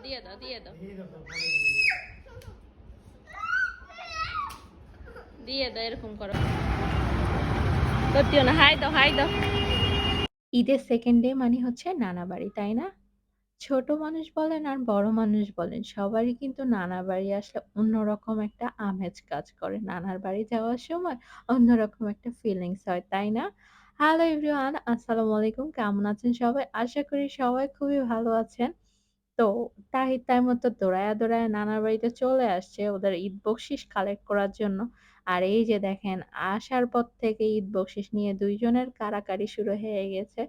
দিয়ে দাও দিয়ে দাও দিয়ে দাও, এরকম করো। করতেও না, হাই দাও হাই দাও। ঈদের সেকেন্ড ডে মানে হচ্ছে নানা বাড়ি, তাই না? ছোট মানুষ বলেন আর বড় মানুষ বলেন, সবারই কিন্তু নানা বাড়ি আসলে অন্যরকম একটা আমেজ কাজ করে। নানার বাড়ি যাওয়ার সময় অন্যরকম একটা ফিলিংস হয়, তাই না? হ্যালো এভরিওয়ান, আসসালামু আলাইকুম। কেমন আছেন সবাই? আশা করি সবাই খুবই ভালো আছেন। তো তাহির তার মতো দৌড়ায়া, দৌড়ায়া নানার বাড়িতে চলে আসছে ওদের ঈদ বকশিস কালেক্ট করার জন্য। আর এই যে দেখেন, আসার পর থেকে ঈদ বকশিস নিয়ে ২ জনের কাড়াকাড়ি শুরু হয়ে গেছে।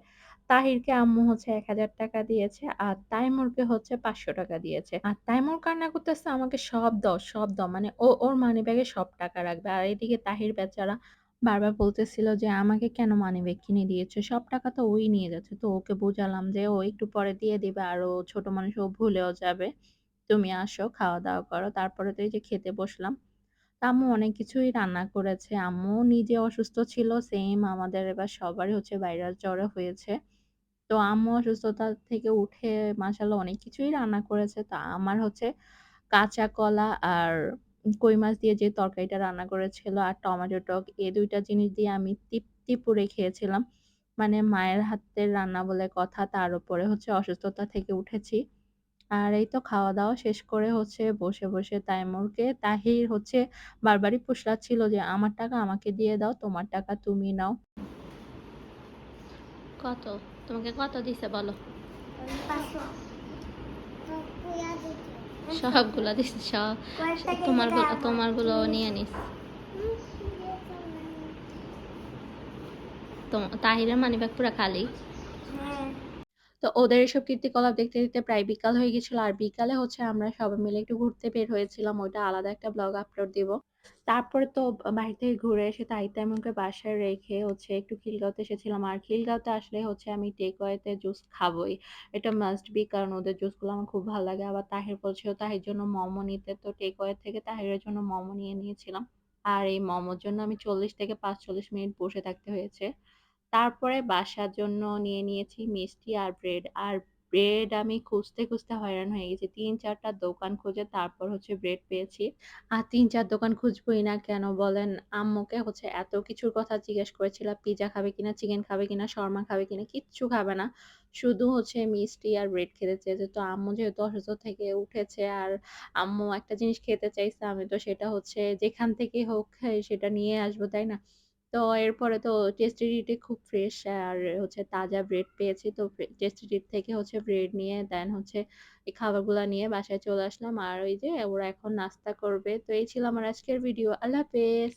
তাহিরকে আম্মু হচ্ছে ৳১,০০০ দিয়েছে আর তাইমুরকে হচ্ছে ৳৫০০ দিয়েছে। আর তাইমুর কান্না করতেছে, আমাকে সব দাও, সব দাও। মানে ও ওর মানিব্যাগে সব টাকা রাখবে। আর এদিকে তাহির বেচারা বারবার বলতেছিল যে, "আমাকে কেন মানিব্যাগ কিনে দিয়েছো? সব টাকা তো ওই নিয়ে যাচ্ছে।" তো ওকে বুঝালাম যে, "ও একটু পরে দিয়ে দিবে। আর ও ছোট মানুষ, ও ভুলেও যাবে। তুমি আসো, খাওয়া-দাওয়া করো।" তারপরে তো এই যে খেতে বসলাম। তো আম্মু অনেক কিছুই রান্না করেছে। আম্মু নিজে অসুস্থ ছিল। সেম আমাদের এবার সবারই হচ্ছে ভাইরাল জ্বর হয়েছে। তো আম্মু অসুস্থতা থেকে উঠে মাশাআল্লাহ অনেক কিছুই রান্না করেছে। তো আমার হচ্ছে কাঁচা কলা আর কই মাছ দিয়ে যে তরকারিটা রান্না করেছিল আর টমেটো টক, এই ২ টা জিনিস দিয়ে আমি তৃপ্তি পুরে খেয়েছিলাম। মানে মায়ের হাতের রান্না বলে কথা। তার উপরে হচ্ছে অসুস্থতা থেকে উঠেছি। আর এই তো খাওয়া-দাওয়া শেষ করে হচ্ছে বসে, বসে তাইমুরকে তাহির হচ্ছে বারবারই ফুসলাচ্ছিল যে, "আমার টাকা আমাকে দিয়ে দাও, তোমার টাকা তুমি নাও।" কত? তোমাকে কত দিছে বলো? ৫০০। সবগুলা দিছে সব। তোমারগুলো নিয়ে নিস। তাহিরের মানিব্যাগ পুরা খালি। হ্যাঁ। তো ওদের এসব কীর্তিকলাপ দেখতে, দেখতে প্রায় বিকাল হয়ে গেছিল। আর বিকালে হচ্ছে আমরা সবাই মিলে একটু ঘুরতে বের হয়েছিলাম। ওইটা আলাদা একটা ব্লগ আপলোড দিব। তারপরে তো বাহির থেকে ঘুরে এসে তাহির তাইমুরকে বাসায় রেখে হচ্ছে একটু খিলগাঁওতে এসেছিলাম। আর খিলগাঁওতে আসলে হচ্ছে আমি টেকঅ্যাওয়েতে জুস খাবোই। এটা মাস্ট বি, কারণ ওদের জুসগুলো আমার খুব ভালো লাগে। আবার তাহির বলছিল তাহির জন্য মোমো নিতে। তো টেকঅ্যাওয়ে থেকে তাহিরের জন্য মোমো নিয়ে নিয়েছিলাম। আর এই মোমোর জন্য আমি ৪০ থেকে ৪৫ মিনিট বসে থাকতে হয়েছে। তারপরে বাসার জন্য নিয়ে নিয়েছি মিষ্টি আর ব্রেড। আর ব্রেড আমি খুঁজতে, খুঁজতে হয়রান হয়ে গেছি। ৩-৪ টা দোকান খুঁজে তারপর হচ্ছে ব্রেড পেয়েছি। আর ৩-৪ দোকান খুঁজবোই না কেন বলেন? আম্মুকে হচ্ছে এত কিছুর কথা জিজ্ঞেস করেছিলাম। পিজ্জা খাবে কিনা, চিকেন খাবে কিনা, শর্মা খাবে কিনা, কিচ্ছু খাবে না। শুধু হচ্ছে মিষ্টি আর ব্রেড খেতে চেয়েছে। তো আম্মু যেহেতু অসুস্থ থেকে উঠেছে আর আম্মু একটা জিনিস খেতে চাইছে, আমি তো সেটা হচ্ছে যেখান থেকেই হোক সেটা নিয়ে আসবো, তাই না? তো এরপরে তো টেস্টি ট্রিটে খুব ফ্রেশ আর হচ্ছে তাজা ব্রেড পেয়েছি। তো টেস্টি ট্রিট থেকে হচ্ছে ব্রেড নিয়ে দেন হচ্ছে এই খাবারগুলা নিয়ে বাসায় চলে আসলাম। আর ওই যে ওরা এখন নাস্তা করবে। তো এই ছিল আমার আজকের ভিডিও। আল্লাহ হাফেজ।